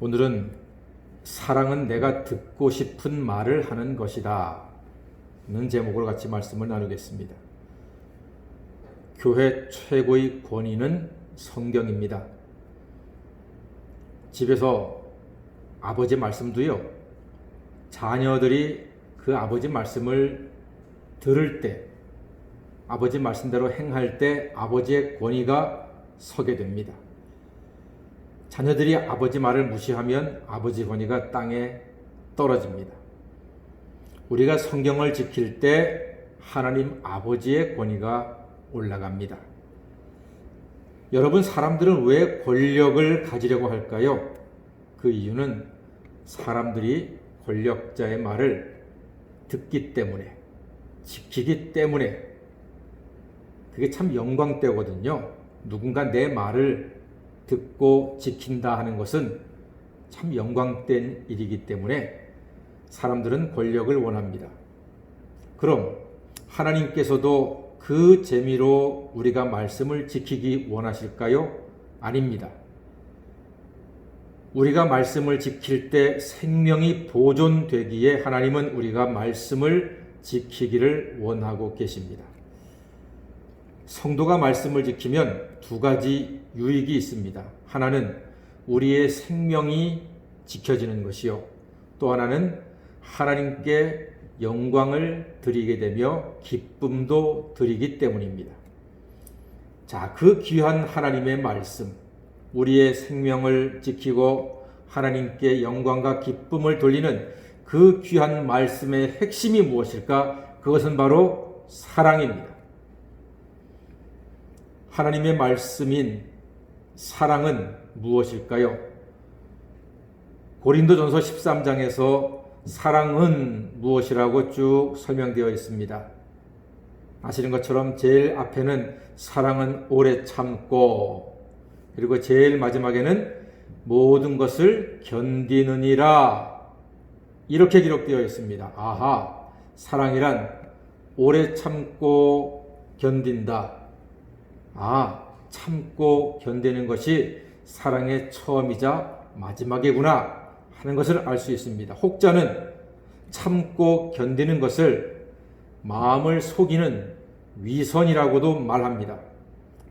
오늘은 사랑은 내가 듣고 싶은 말을 하는 것이다 는 제목으로 같이 말씀을 나누겠습니다. 교회 최고의 권위는 성경입니다. 집에서 아버지 말씀도요, 자녀들이 그 아버지 말씀을 들을 때, 아버지 말씀대로 행할 때 아버지의 권위가 서게 됩니다. 자녀들이 아버지 말을 무시하면 아버지 권위가 땅에 떨어집니다. 우리가 성경을 지킬 때 하나님 아버지의 권위가 올라갑니다. 여러분, 사람들은 왜 권력을 가지려고 할까요? 그 이유는 사람들이 권력자의 말을 듣기 때문에, 지키기 때문에. 그게 참 영광되거든요. 누군가 내 말을 듣고 지킨다 하는 것은 참 영광된 일이기 때문에 사람들은 권력을 원합니다. 그럼 하나님께서도 그 재미로 우리가 말씀을 지키기 원하실까요? 아닙니다. 우리가 말씀을 지킬 때 생명이 보존되기에 하나님은 우리가 말씀을 지키기를 원하고 계십니다. 성도가 말씀을 지키면 두 가지 유익이 있습니다. 하나는 우리의 생명이 지켜지는 것이요, 또 하나는 하나님께 영광을 드리게 되며 기쁨도 드리기 때문입니다. 자, 그 귀한 하나님의 말씀, 우리의 생명을 지키고 하나님께 영광과 기쁨을 돌리는 그 귀한 말씀의 핵심이 무엇일까? 그것은 바로 사랑입니다. 하나님의 말씀인 사랑은 무엇일까요? 고린도전서 13장에서 사랑은 무엇이라고 쭉 설명되어 있습니다. 아시는 것처럼 제일 앞에는 사랑은 오래 참고, 그리고 제일 마지막에는 모든 것을 견디느니라, 이렇게 기록되어 있습니다. 아하, 사랑이란 오래 참고 견딘다. 참고 견디는 것이 사랑의 처음이자 마지막이구나 하는 것을 알 수 있습니다. 혹자는 참고 견디는 것을 마음을 속이는 위선이라고도 말합니다.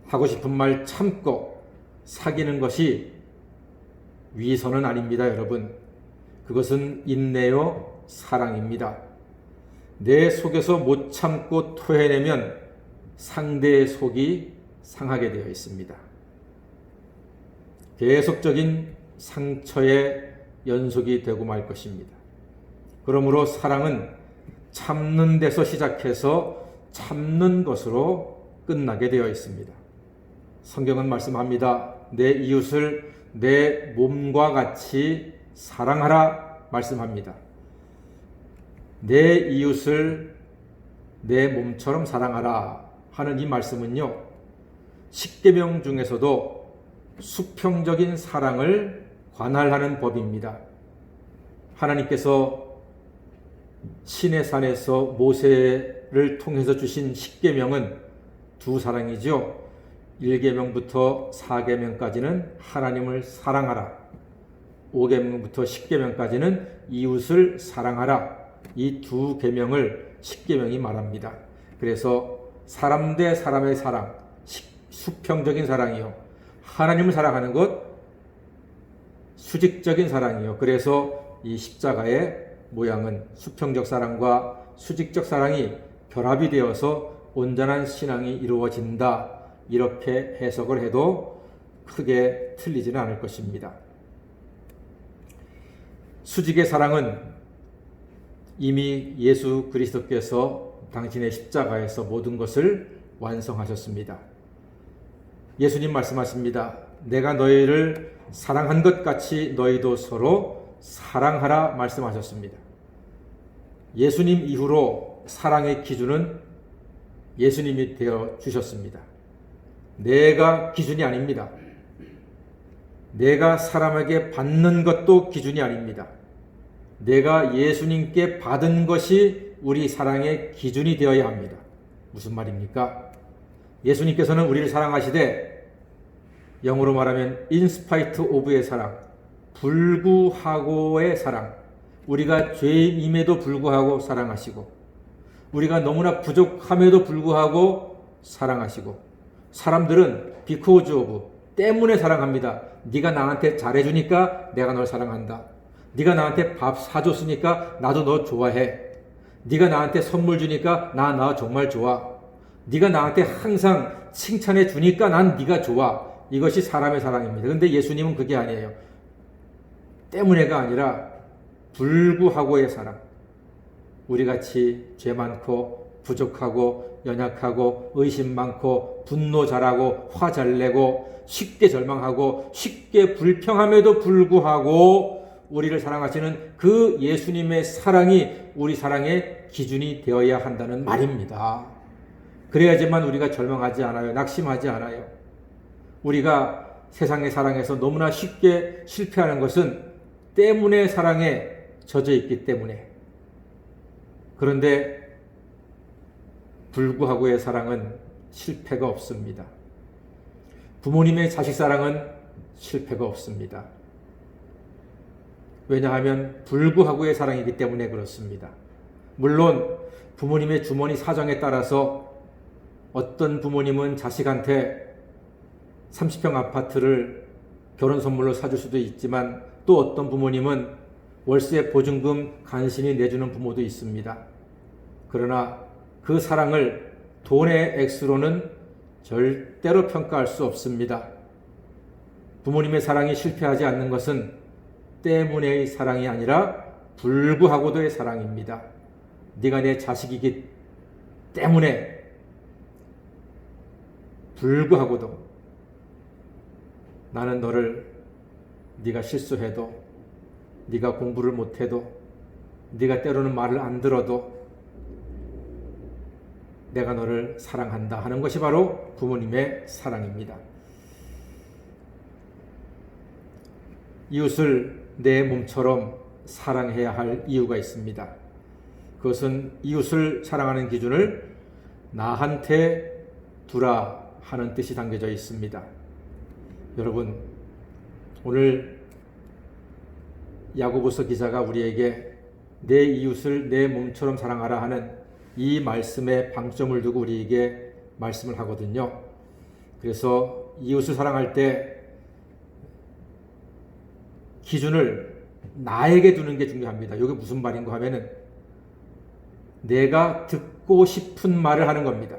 하고 싶은 말 참고 사귀는 것이 위선은 아닙니다, 여러분. 그것은 인내요 사랑입니다. 내 속에서 못 참고 토해내면 상대의 속이 상하게 되어 있습니다. 계속적인 상처의 연속이 되고 말 것입니다. 그러므로 사랑은 참는 데서 시작해서 참는 것으로 끝나게 되어 있습니다. 성경은 말씀합니다. 내 이웃을 내 몸과 같이 사랑하라 말씀합니다. 내 이웃을 내 몸처럼 사랑하라 하는 이 말씀은요, 십계명 중에서도 수평적인 사랑을 관할하는 법입니다. 하나님께서 시내산에서 모세를 통해서 주신 십계명은 두 사랑이죠. 1계명부터 4계명까지는 하나님을 사랑하라, 5계명부터 10계명까지는 이웃을 사랑하라, 이 두 계명을 십계명이 말합니다. 그래서 사람 대 사람의 사랑, 수평적인 사랑이요, 하나님을 사랑하는 것 수직적인 사랑이요. 그래서 이 십자가의 모양은 수평적 사랑과 수직적 사랑이 결합이 되어서 온전한 신앙이 이루어진다, 이렇게 해석을 해도 크게 틀리지는 않을 것입니다. 수직의 사랑은 이미 예수 그리스도께서 당신의 십자가에서 모든 것을 완성하셨습니다. 예수님 말씀하십니다. 내가 너희를 사랑한 것 같이 너희도 서로 사랑하라 말씀하셨습니다. 예수님 이후로 사랑의 기준은 예수님이 되어 주셨습니다. 내가 기준이 아닙니다. 내가 사람에게 받는 것도 기준이 아닙니다. 내가 예수님께 받은 것이 우리 사랑의 기준이 되어야 합니다. 무슨 말입니까? 예수님께서는 우리를 사랑하시되, 영어로 말하면 in spite of의 사랑, 불구하고의 사랑. 우리가 죄임에도 불구하고 사랑하시고, 우리가 너무나 부족함에도 불구하고 사랑하시고, 사람들은 because of 때문에 사랑합니다. 네가 나한테 잘해주니까 내가 널 사랑한다. 네가 나한테 밥 사줬으니까 나도 너 좋아해. 네가 나한테 선물 주니까 나 정말 좋아. 네가 나한테 항상 칭찬해 주니까 난 네가 좋아. 이것이 사람의 사랑입니다. 그런데 예수님은 그게 아니에요. 때문에가 아니라 불구하고의 사랑. 우리같이 죄 많고 부족하고 연약하고 의심 많고 분노 잘하고 화 잘 내고 쉽게 절망하고 쉽게 불평함에도 불구하고 우리를 사랑하시는 그 예수님의 사랑이 우리 사랑의 기준이 되어야 한다는 말입니다. 그래야지만 우리가 절망하지 않아요. 낙심하지 않아요. 우리가 세상의 사랑에서 너무나 쉽게 실패하는 것은 때문에 사랑에 젖어 있기 때문에. 그런데 불구하고의 사랑은 실패가 없습니다. 부모님의 자식 사랑은 실패가 없습니다. 왜냐하면 불구하고의 사랑이기 때문에 그렇습니다. 물론 부모님의 주머니 사정에 따라서 어떤 부모님은 자식한테 30평 아파트를 결혼 선물로 사줄 수도 있지만 또 어떤 부모님은 월세 보증금 간신히 내주는 부모도 있습니다. 그러나 그 사랑을 돈의 액수로는 절대로 평가할 수 없습니다. 부모님의 사랑이 실패하지 않는 것은 때문에의 사랑이 아니라 불구하고도의 사랑입니다. 네가 내 자식이기 때문에 불구하고도 나는 너를 네가 실수해도 네가 공부를 못해도 네가 때로는 말을 안 들어도 내가 너를 사랑한다 하는 것이 바로 부모님의 사랑입니다. 이웃을 내 몸처럼 사랑해야 할 이유가 있습니다. 그것은 이웃을 사랑하는 기준을 나한테 두라 하는 뜻이 담겨져 있습니다. 여러분, 오늘 야고보서 기자가 우리에게 내 이웃을 내 몸처럼 사랑하라 하는 이 말씀에 방점을 두고 우리에게 말씀을 하거든요. 그래서 이웃을 사랑할 때 기준을 나에게 두는 게 중요합니다. 이게 무슨 말인가 하면은 내가 듣고 싶은 말을 하는 겁니다.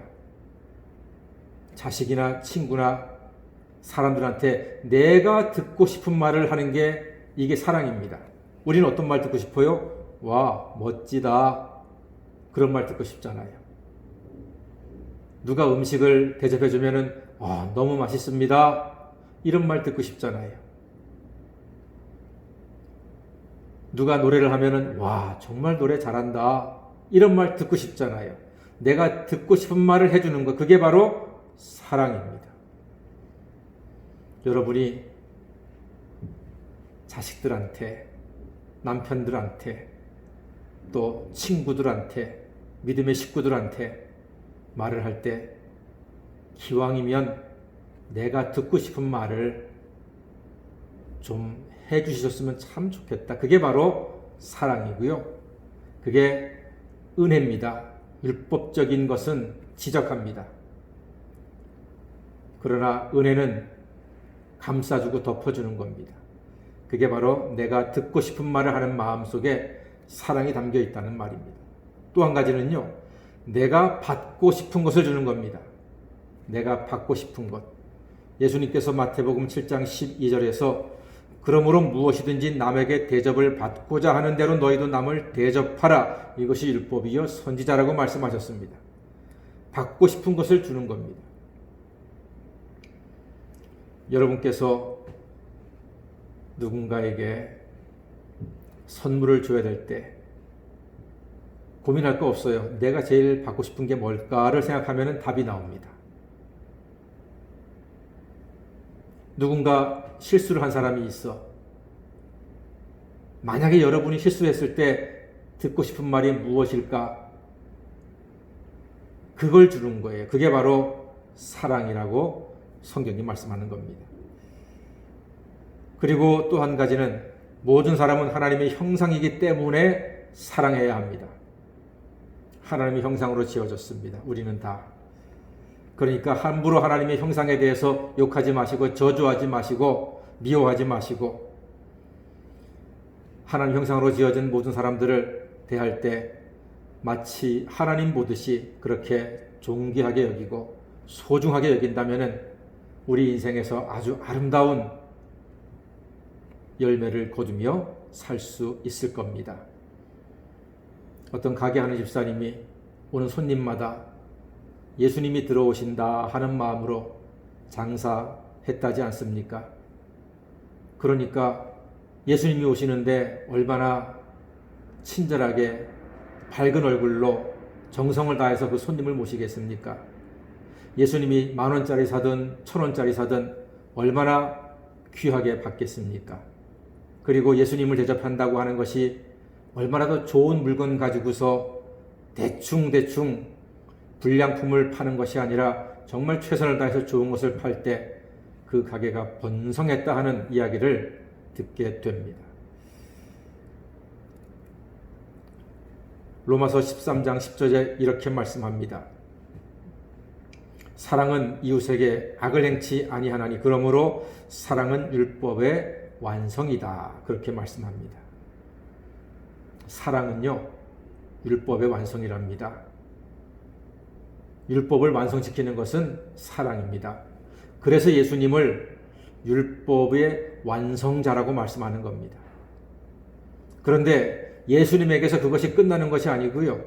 자식이나 친구나 사람들한테 내가 듣고 싶은 말을 하는 게 이게 사랑입니다. 우리는 어떤 말 듣고 싶어요? 와, 멋지다. 그런 말 듣고 싶잖아요. 누가 음식을 대접해주면은 너무 맛있습니다. 이런 말 듣고 싶잖아요. 누가 노래를 하면은 와, 정말 노래 잘한다. 이런 말 듣고 싶잖아요. 내가 듣고 싶은 말을 해주는 것, 그게 바로 사랑입니다. 여러분이 자식들한테, 남편들한테, 또 친구들한테, 믿음의 식구들한테 말을 할 때 기왕이면 내가 듣고 싶은 말을 좀 해주셨으면 참 좋겠다. 그게 바로 사랑이고요. 그게 은혜입니다. 율법적인 것은 지적합니다. 그러나 은혜는 감싸주고 덮어주는 겁니다. 그게 바로 내가 듣고 싶은 말을 하는 마음속에 사랑이 담겨 있다는 말입니다. 또 한 가지는요, 내가 받고 싶은 것을 주는 겁니다. 내가 받고 싶은 것. 예수님께서 마태복음 7장 12절에서 그러므로 무엇이든지 남에게 대접을 받고자 하는 대로 너희도 남을 대접하라. 이것이 율법이요 선지자라고 말씀하셨습니다. 받고 싶은 것을 주는 겁니다. 여러분께서 누군가에게 선물을 줘야 될 때 고민할 거 없어요. 내가 제일 받고 싶은 게 뭘까를 생각하면 답이 나옵니다. 누군가 실수를 한 사람이 있어. 만약에 여러분이 실수했을 때 듣고 싶은 말이 무엇일까? 그걸 주는 거예요. 그게 바로 사랑이라고 성경이 말씀하는 겁니다. 그리고 또 한 가지는 모든 사람은 하나님의 형상이기 때문에 사랑해야 합니다. 하나님의 형상으로 지어졌습니다. 우리는 다. 그러니까 함부로 하나님의 형상에 대해서 욕하지 마시고 저주하지 마시고 미워하지 마시고 하나님 형상으로 지어진 모든 사람들을 대할 때 마치 하나님 보듯이 그렇게 존귀하게 여기고 소중하게 여긴다면 우리 인생에서 아주 아름다운 열매를 거두며 살 수 있을 겁니다. 어떤 가게 하는 집사님이 오는 손님마다 예수님이 들어오신다 하는 마음으로 장사했다지 않습니까? 그러니까 예수님이 오시는데 얼마나 친절하게 밝은 얼굴로 정성을 다해서 그 손님을 모시겠습니까? 예수님이 10,000원짜리 사든 1,000원짜리 사든 얼마나 귀하게 받겠습니까? 그리고 예수님을 대접한다고 하는 것이 얼마나 더 좋은 물건 가지고서 대충 불량품을 파는 것이 아니라 정말 최선을 다해서 좋은 것을 팔 때 그 가게가 번성했다 하는 이야기를 듣게 됩니다. 로마서 13장 10절에 이렇게 말씀합니다. 사랑은 이웃에게 악을 행치 아니하나니 그러므로 사랑은 율법의 완성이다. 그렇게 말씀합니다. 사랑은요, 율법의 완성이랍니다. 율법을 완성시키는 것은 사랑입니다. 그래서 예수님을 율법의 완성자라고 말씀하는 겁니다. 그런데 예수님에게서 그것이 끝나는 것이 아니고요.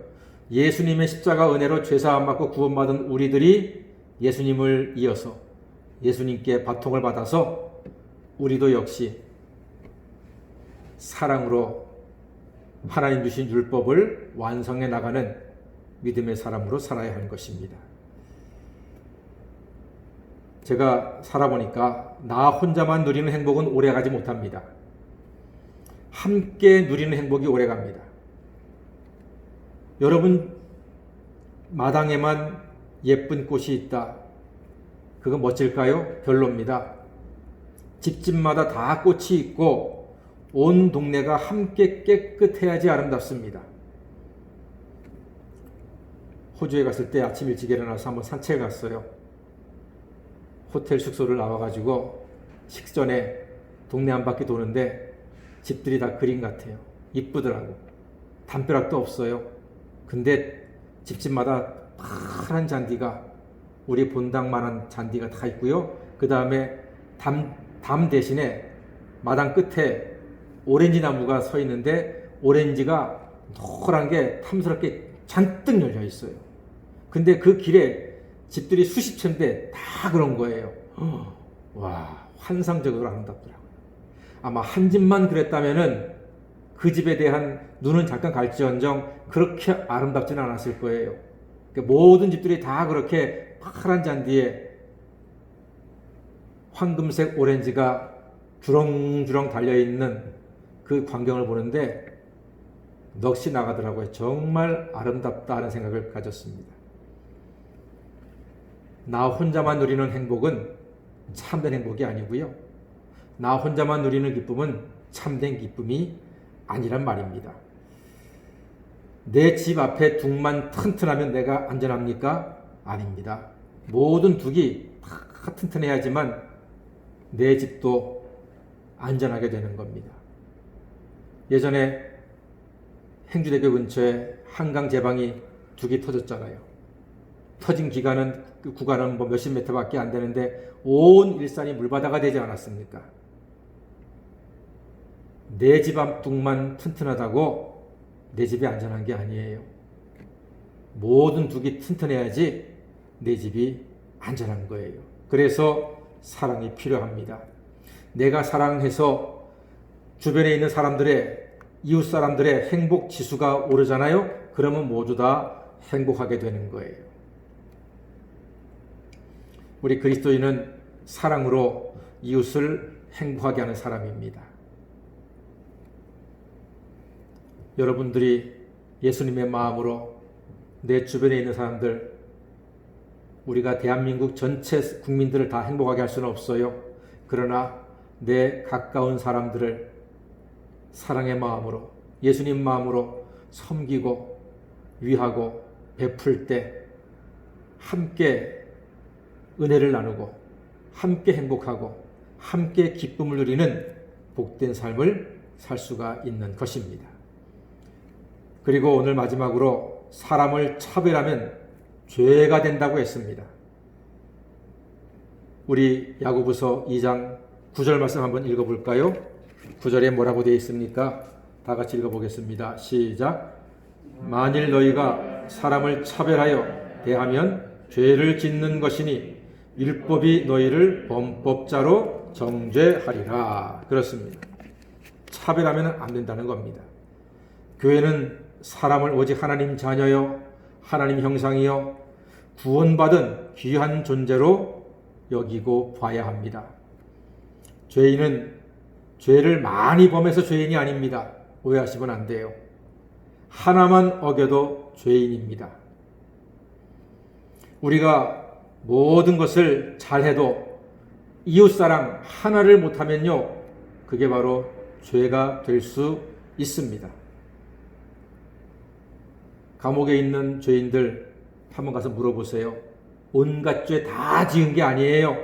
예수님의 십자가 은혜로 죄사함 받고 구원받은 우리들이 예수님을 이어서 예수님께 바통을 받아서 우리도 역시 사랑으로 하나님 주신 율법을 완성해 나가는 믿음의 사람으로 살아야 하는 것입니다. 제가 살아보니까 나 혼자만 누리는 행복은 오래가지 못합니다. 함께 누리는 행복이 오래갑니다. 여러분 마당에만 예쁜 꽃이 있다. 그건 멋질까요? 별로입니다. 집집마다 다 꽃이 있고 온 동네가 함께 깨끗해야지 아름답습니다. 호주에 갔을 때 아침 일찍 일어나서 한번 산책을 갔어요. 호텔 숙소를 나와가지고 식전에 동네 한 바퀴 도는데 집들이 다 그림 같아요. 이쁘더라고. 담벼락도 없어요. 근데 집집마다 파란 잔디가 우리 본당만한 잔디가 다 있고요. 그 다음에 담 대신에 마당 끝에 오렌지 나무가 서 있는데 오렌지가 노란 게 탐스럽게 잔뜩 열려 있어요. 근데 그 길에 집들이 수십 채인데 다 그런 거예요. 와, 환상적으로 아름답더라고요. 아마 한 집만 그랬다면은 그 집에 대한 눈은 잠깐 갈지언정 그렇게 아름답지는 않았을 거예요. 그러니까 모든 집들이 다 그렇게 파란 잔디에 황금색 오렌지가 주렁주렁 달려있는 그 광경을 보는데 넋이 나가더라고요. 정말 아름답다 하는 생각을 가졌습니다. 나 혼자만 누리는 행복은 참된 행복이 아니고요. 나 혼자만 누리는 기쁨은 참된 기쁨이 아니란 말입니다. 내 집 앞에 둑만 튼튼하면 내가 안전합니까? 아닙니다. 모든 둑이 다 튼튼해야지만 내 집도 안전하게 되는 겁니다. 예전에 행주대교 근처에 한강 제방이 둑이 터졌잖아요. 터진 구간은 뭐 몇십 미터밖에 안 되는데 온 일산이 물바다가 되지 않았습니까? 내 집 앞 둑만 튼튼하다고 내 집이 안전한 게 아니에요. 모든 둑이 튼튼해야지 내 집이 안전한 거예요. 그래서 사랑이 필요합니다. 내가 사랑해서 주변에 있는 사람들의 이웃 사람들의 행복 지수가 오르잖아요. 그러면 모두 다 행복하게 되는 거예요. 우리 그리스도인은 사랑으로 이웃을 행복하게 하는 사람입니다. 여러분들이 예수님의 마음으로 내 주변에 있는 사람들, 우리가 대한민국 전체 국민들을 다 행복하게 할 수는 없어요. 그러나 내 가까운 사람들을 사랑의 마음으로 예수님 마음으로 섬기고 위하고 베풀 때 함께 은혜를 나누고 함께 행복하고 함께 기쁨을 누리는 복된 삶을 살 수가 있는 것입니다. 그리고 오늘 마지막으로 사람을 차별하면 죄가 된다고 했습니다. 우리 야고보서 2장 9절 말씀 한번 읽어볼까요? 9절에 뭐라고 되어 있습니까? 다 같이 읽어보겠습니다. 시작. 만일 너희가 사람을 차별하여 대하면 죄를 짓는 것이니 율법이 너희를 범법자로 정죄하리라. 그렇습니다. 차별하면 안 된다는 겁니다. 교회는 사람을 오직 하나님 자녀요, 하나님 형상이요, 구원받은 귀한 존재로 여기고 봐야 합니다. 죄인은 죄를 많이 범해서 죄인이 아닙니다. 오해하시면 안 돼요. 하나만 어겨도 죄인입니다. 우리가 모든 것을 잘해도 이웃사랑 하나를 못하면요, 그게 바로 죄가 될 수 있습니다. 감옥에 있는 죄인들 한번 가서 물어보세요. 온갖 죄 다 지은 게 아니에요.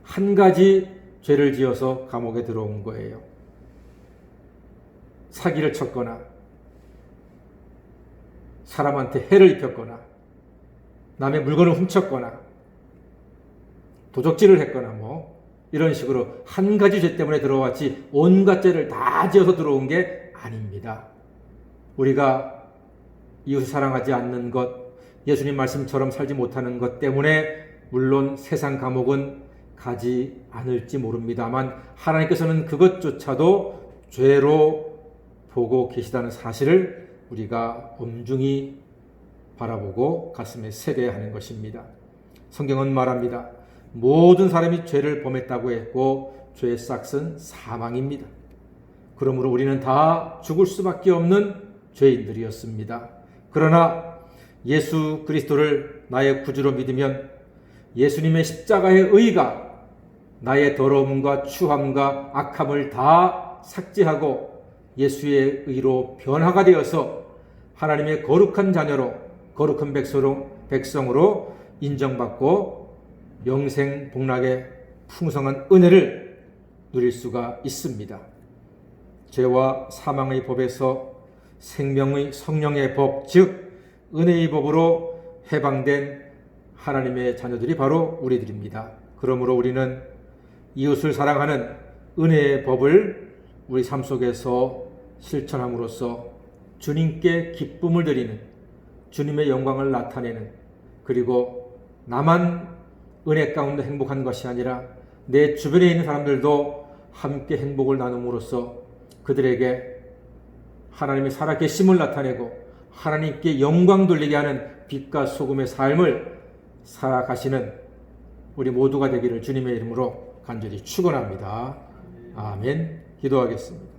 한 가지 죄를 지어서 감옥에 들어온 거예요. 사기를 쳤거나 사람한테 해를 입혔거나 남의 물건을 훔쳤거나 도적질을 했거나 이런 식으로 한 가지 죄 때문에 들어왔지 온갖 죄를 다 지어서 들어온 게 아닙니다. 우리가 이웃을 사랑하지 않는 것, 예수님 말씀처럼 살지 못하는 것 때문에 물론 세상 감옥은 가지 않을지 모릅니다만 하나님께서는 그것조차도 죄로 보고 계시다는 사실을 우리가 엄중히 바라보고 가슴에 새겨야 하는 것입니다. 성경은 말합니다. 모든 사람이 죄를 범했다고 했고 죄의 싹은 사망입니다. 그러므로 우리는 다 죽을 수밖에 없는 죄인들이었습니다. 그러나 예수 그리스도를 나의 구주로 믿으면 예수님의 십자가의 의가 나의 더러움과 추함과 악함을 다 삭제하고 예수의 의로 변화가 되어서 하나님의 거룩한 자녀로 거룩한 백성으로 인정받고 영생 복락의 풍성한 은혜를 누릴 수가 있습니다. 죄와 사망의 법에서 생명의 성령의 법, 즉 은혜의 법으로 해방된 하나님의 자녀들이 바로 우리들입니다. 그러므로 우리는 이웃을 사랑하는 은혜의 법을 우리 삶 속에서 실천함으로써 주님께 기쁨을 드리는, 주님의 영광을 나타내는, 그리고 나만 은혜 가운데 행복한 것이 아니라 내 주변에 있는 사람들도 함께 행복을 나눔으로써 그들에게 하나님의 살아계심을 나타내고 하나님께 영광 돌리게 하는 빛과 소금의 삶을 살아가시는 우리 모두가 되기를 주님의 이름으로 간절히 축원합니다. 아멘. 기도하겠습니다.